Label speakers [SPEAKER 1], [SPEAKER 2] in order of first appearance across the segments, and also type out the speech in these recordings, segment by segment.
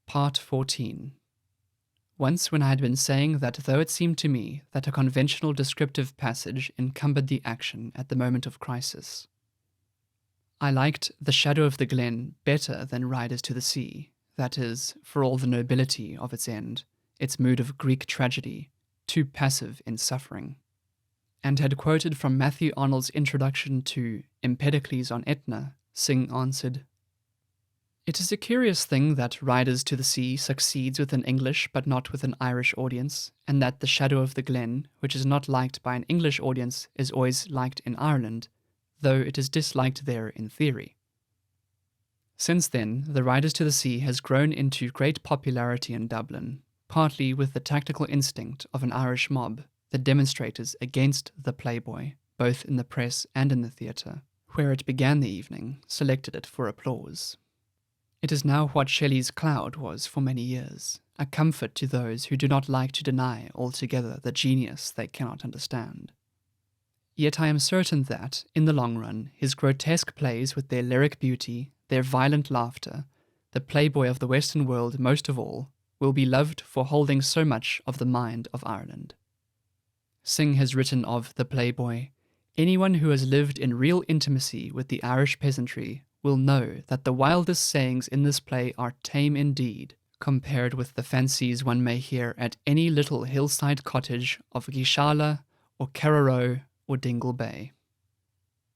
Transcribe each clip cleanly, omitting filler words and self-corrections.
[SPEAKER 1] Part 14. Once when I had been saying that though it seemed to me that a conventional descriptive passage encumbered the action at the moment of crisis, I liked The Shadow of the Glen better than Riders to the Sea, that is, for all the nobility of its end, its mood of Greek tragedy, too passive in suffering, and had quoted from Matthew Arnold's introduction to Empedocles on Etna, Synge answered, "It is a curious thing that Riders to the Sea succeeds with an English but not with an Irish audience, and that The Shadow of the Glen, which is not liked by an English audience, is always liked in Ireland, though it is disliked there in theory." Since then, The Riders to the Sea has grown into great popularity in Dublin, partly with the tactical instinct of an Irish mob, the demonstrators against the Playboy, both in the press and in the theatre, where it began the evening, selected it for applause. It is now what Shelley's Cloud was for many years, a comfort to those who do not like to deny altogether the genius they cannot understand. Yet I am certain that, in the long run, his grotesque plays with their lyric beauty, their violent laughter, the Playboy of the Western world most of all, will be loved for holding so much of the mind of Ireland. Synge has written of the Playboy, "Anyone who has lived in real intimacy with the Irish peasantry will know that the wildest sayings in this play are tame indeed, compared with the fancies one may hear at any little hillside cottage of Gishala or Carraroe or Dingle Bay."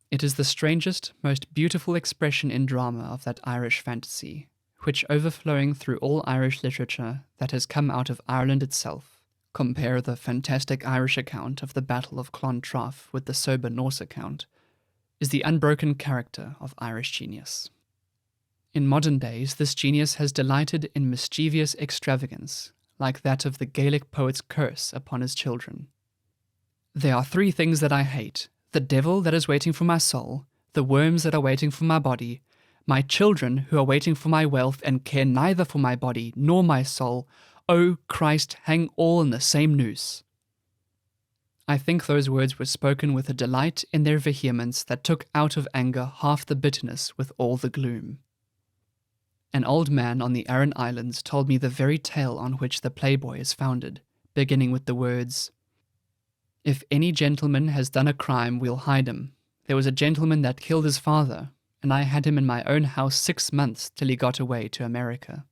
[SPEAKER 1] It is the strangest, most beautiful expression in drama of that Irish fantasy, which overflowing through all Irish literature that has come out of Ireland itself, compare the fantastic Irish account of the Battle of Clontarf with the sober Norse account, is the unbroken character of Irish genius. In modern days, this genius has delighted in mischievous extravagance, like that of the Gaelic poet's curse upon his children. "There are three things that I hate: the devil that is waiting for my soul, the worms that are waiting for my body, my children who are waiting for my wealth and care neither for my body nor my soul. O Christ, hang all in the same noose." I think those words were spoken with a delight in their vehemence that took out of anger half the bitterness with all the gloom. An old man on the Aran Islands told me the very tale on which the Playboy is founded, beginning with the words, "If any gentleman has done a crime, we'll hide him. There was a gentleman that killed his father, and I had him in my own house 6 months till he got away to America."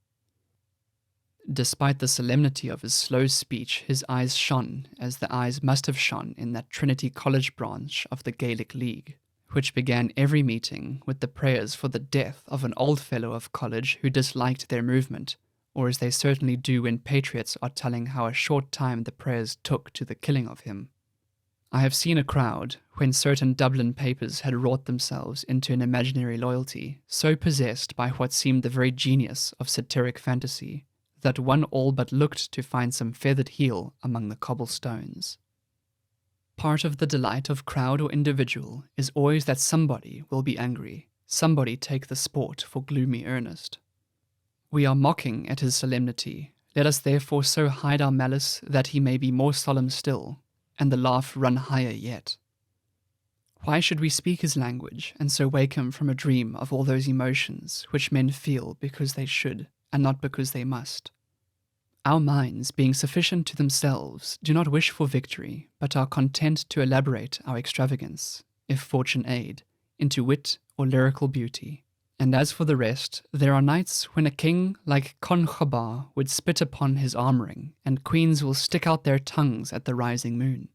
[SPEAKER 1] Despite the solemnity of his slow speech, his eyes shone as the eyes must have shone in that Trinity College branch of the Gaelic League, which began every meeting with the prayers for the death of an old fellow of college who disliked their movement, or as they certainly do when patriots are telling how a short time the prayers took to the killing of him. I have seen a crowd, when certain Dublin papers had wrought themselves into an imaginary loyalty, so possessed by what seemed the very genius of satiric fantasy, that one all but looked to find some feathered heel among the cobblestones. Part of the delight of crowd or individual is always that somebody will be angry, somebody take the sport for gloomy earnest. We are mocking at his solemnity, let us therefore so hide our malice that he may be more solemn still, and the laugh run higher yet. Why should we speak his language, and so wake him from a dream of all those emotions which men feel because they should, and not because they must? Our minds, being sufficient to themselves, do not wish for victory, but are content to elaborate our extravagance, if fortune aid, into wit or lyrical beauty. And as for the rest, there are nights when a king like Conchobar would spit upon his armouring, and queens will stick out their tongues at the rising moon.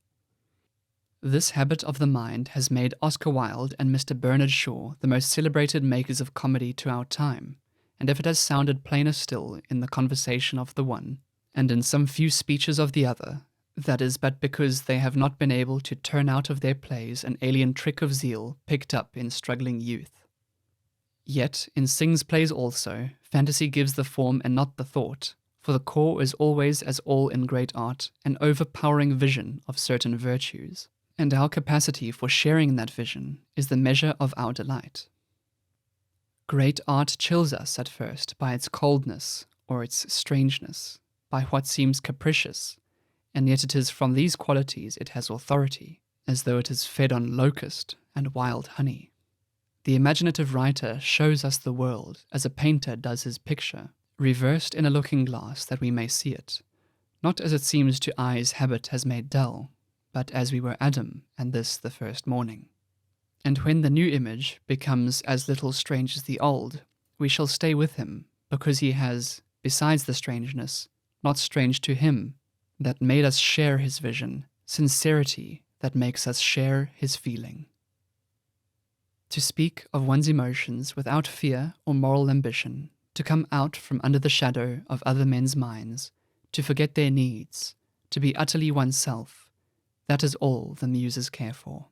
[SPEAKER 1] This habit of the mind has made Oscar Wilde and Mr. Bernard Shaw the most celebrated makers of comedy to our time, and if it has sounded plainer still in the conversation of the one, and in some few speeches of the other, that is but because they have not been able to turn out of their plays an alien trick of zeal picked up in struggling youth. Yet, in Synge's plays also, fantasy gives the form and not the thought, for the core is always, as all in great art, an overpowering vision of certain virtues, and our capacity for sharing in that vision is the measure of our delight. Great art chills us at first by its coldness or its strangeness, by what seems capricious, and yet it is from these qualities it has authority, as though it is fed on locust and wild honey. The imaginative writer shows us the world as a painter does his picture, reversed in a looking-glass that we may see it, not as it seems to eyes habit has made dull, but as we were Adam, and this the first morning. And when the new image becomes as little strange as the old, we shall stay with him, because he has, besides the strangeness, not strange to him, that made us share his vision, sincerity that makes us share his feeling. To speak of one's emotions without fear or moral ambition, to come out from under the shadow of other men's minds, to forget their needs, to be utterly oneself, that is all the muses care for.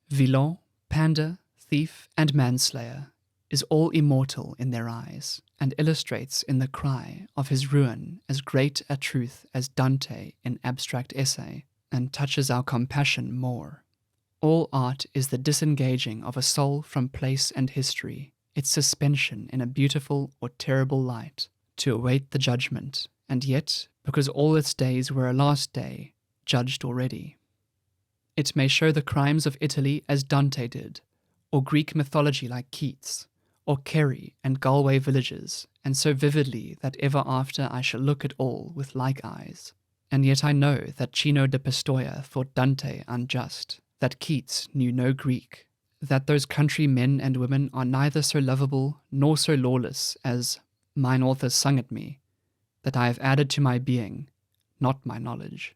[SPEAKER 1] Villain, pander, thief, and manslayer is all immortal in their eyes, and illustrates in the cry of his ruin as great a truth as Dante in abstract essay, and touches our compassion more. All art is the disengaging of a soul from place and history, its suspension in a beautiful or terrible light, to await the judgment, and yet, because all its days were a last day, judged already. It may show the crimes of Italy as Dante did, or Greek mythology like Keats, or Kerry and Galway villages, and so vividly that ever after I shall look at all with like eyes. And yet I know that Cino da Pistoia thought Dante unjust, that Keats knew no Greek, that those country men and women are neither so lovable nor so lawless as mine author sung at me, that I have added to my being, not my knowledge.